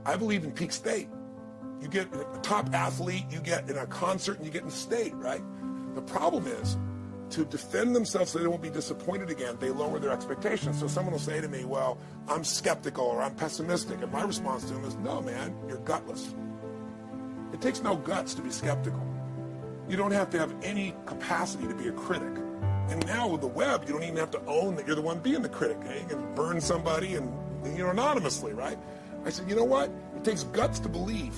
I believe in peak state. You get a top athlete, you get in a concert, and you get in state, right? The problem is, to defend themselves so they won't be disappointed again, they lower their expectations. So someone will say to me, well, I'm skeptical or I'm pessimistic. And my response to them is, no, man, you're gutless. It takes no guts to be skeptical. You don't have to have any capacity to be a critic. And now with the web, you don't even have to own that you're the one being the critic. You can burn somebody and anonymously, right? I said, you know what? It takes guts to believe.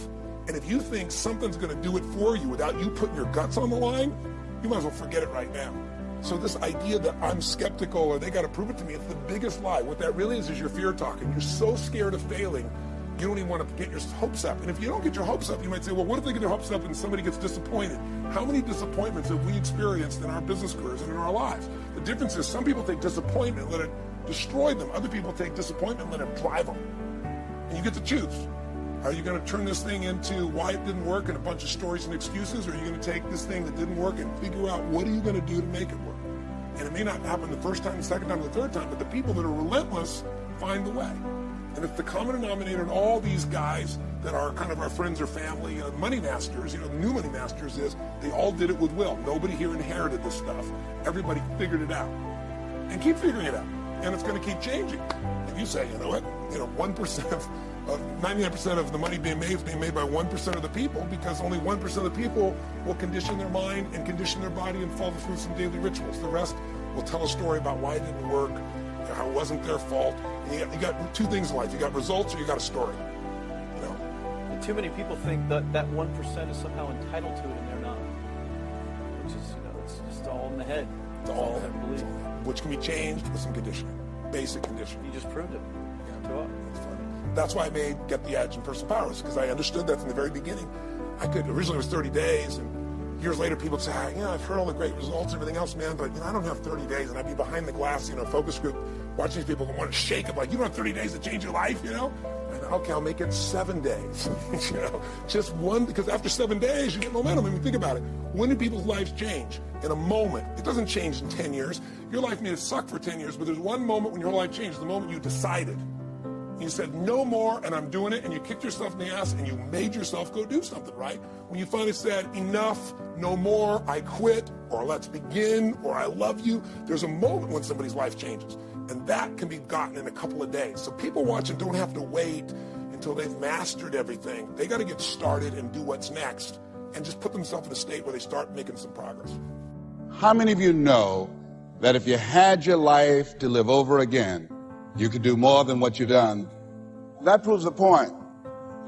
And if you think something's going to do it for you without you putting your guts on the line, you might as well forget it right now. So this idea that I'm skeptical or they got to prove it to me, it's the biggest lie. What that really is your fear talking. You're so scared of failing, you don't even want to get your hopes up. And if you don't get your hopes up, you might say, well, what if they get their hopes up and somebody gets disappointed? How many disappointments have we experienced in our business careers and in our lives? The difference is some people take disappointment and let it destroy them. Other people take disappointment and let it drive them. And you get to choose. Are you going to turn this thing into why it didn't work and a bunch of stories and excuses? Or are you going to take this thing that didn't work and figure out what are you going to do to make it work? And it may not happen the first time, the second time, the third time, but the people that are relentless find the way. And it's the common denominator in all these guys that are kind of our friends or family, money masters, the new money masters is they all did it with will. Nobody here inherited this stuff. Everybody figured it out and keep figuring it out. And it's going to keep changing. If you say, you know what, 1% of 99% of the money being made is being made by 1% of the people, because only 1% of the people will condition their mind and condition their body and follow through some daily rituals. The rest will tell a story about why it didn't work, how it wasn't their fault. And you got two things in life. You got results or you got a story. And too many people think that 1% is somehow entitled to it and they're not. Which is, it's just all in the head. It's all in their belief. Which can be changed with some conditioning. Basic conditioning. You just proved it to us. That's why I made Get the Edge and Personal Powers, because I understood that from the very beginning. Originally it was 30 days, and years later people would say, I've heard all the great results and everything else, man, but I don't have 30 days, and I'd be behind the glass, focus group, watching these people and want to shake them, like, you don't have 30 days to change your life, And okay, I'll make it 7 days, just one, because after 7 days you get momentum. I mean, think about it. When do people's lives change? In a moment. It doesn't change in 10 years. Your life may have sucked for 10 years, but there's one moment when your whole life changed, the moment you decided. You said, no more, and I'm doing it, and you kicked yourself in the ass, and you made yourself go do something, right? When you finally said, enough, no more, I quit, or let's begin, or I love you, there's a moment when somebody's life changes, and that can be gotten in a couple of days. So people watching don't have to wait until they've mastered everything. They got to get started and do what's next, and just put themselves in a state where they start making some progress. How many of you know that if you had your life to live over again, you could do more than what you've done? That proves the point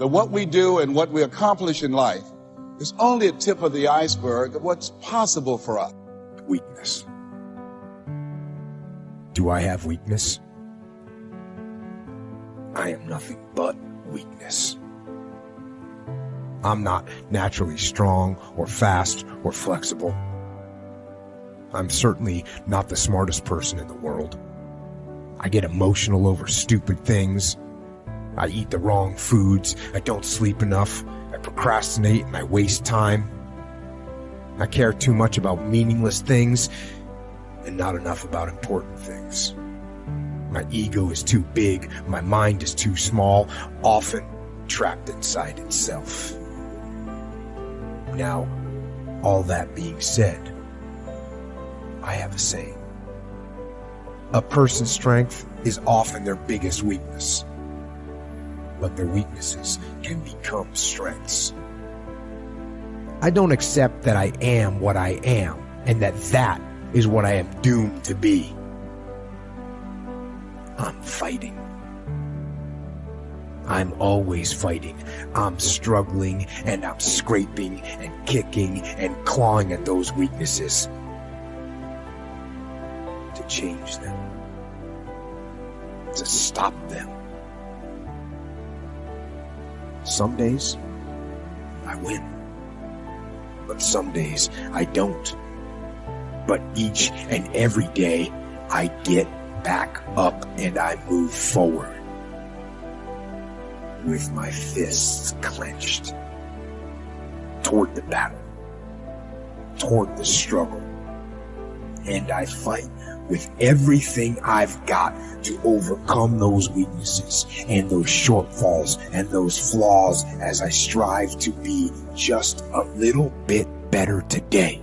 that what we do and what we accomplish in life is only a tip of the iceberg of what's possible for us. Weakness. Do I have weakness? I am nothing but weakness. I'm not naturally strong or fast or flexible. I'm certainly not the smartest person in the world. I get emotional over stupid things. I eat the wrong foods. I don't sleep enough. I procrastinate and I waste time. I care too much about meaningless things and not enough about important things. My ego is too big. My mind is too small, often trapped inside itself. Now, all that being said, I have a saying. A person's strength is often their biggest weakness, but their weaknesses can become strengths. I don't accept that I am what I am, and that is what I am doomed to be. I'm fighting. I'm always fighting. I'm struggling, and I'm scraping and kicking and clawing at those weaknesses to change them, to stop them. Some days I win, but some days I don't. But each and every day I get back up and I move forward with my fists clenched toward the battle, toward the struggle, and I fight with everything I've got to overcome those weaknesses and those shortfalls and those flaws as I strive to be just a little bit better today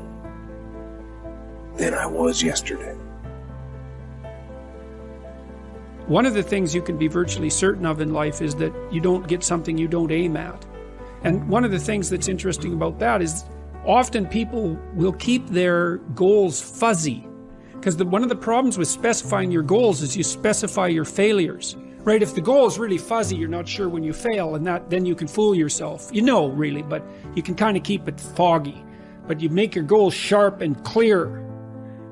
than I was yesterday. One of the things you can be virtually certain of in life is that you don't get something you don't aim at. And one of the things that's interesting about that is often people will keep their goals fuzzy. Because one of the problems with specifying your goals is you specify your failures. Right? If the goal is really fuzzy, you're not sure when you fail, and then you can fool yourself. You know, really, but you can kind of keep it foggy. But you make your goals sharp and clear.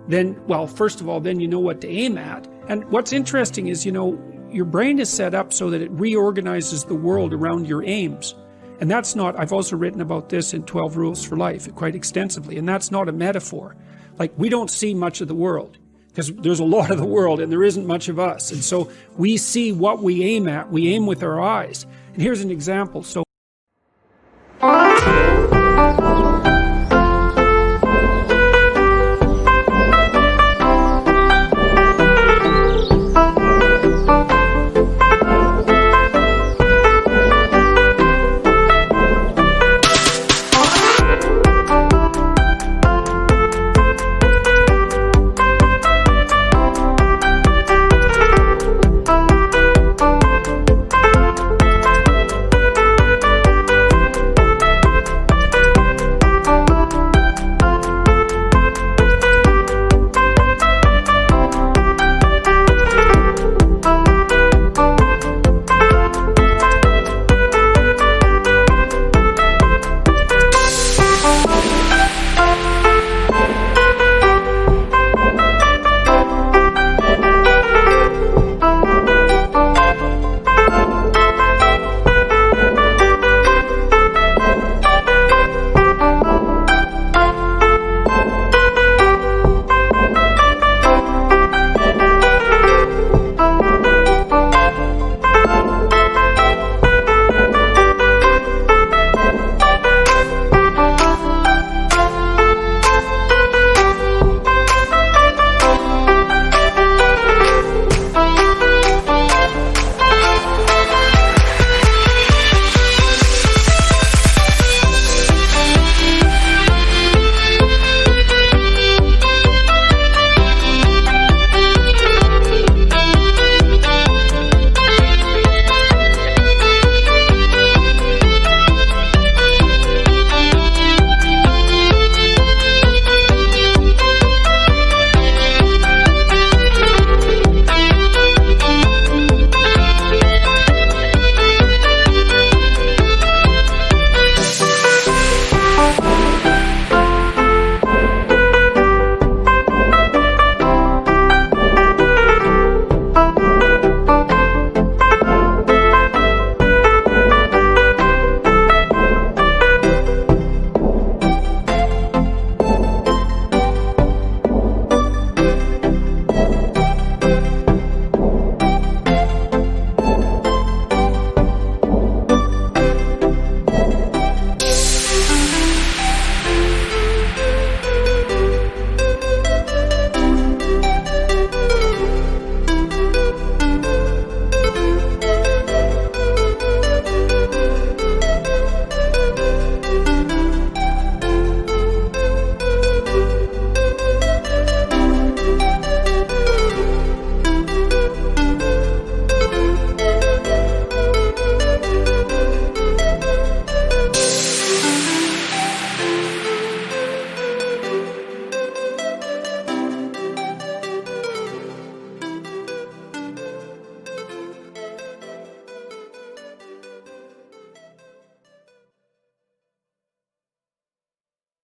Then, well, first of all, then you know what to aim at. And what's interesting is, you know, your brain is set up so that it reorganizes the world around your aims. And that's not, I've also written about this in 12 Rules for Life quite extensively, and that's not a metaphor. Like, we don't see much of the world, because there's a lot of the world and there isn't much of us. And so we see what we aim at, we aim with our eyes. And here's an example. So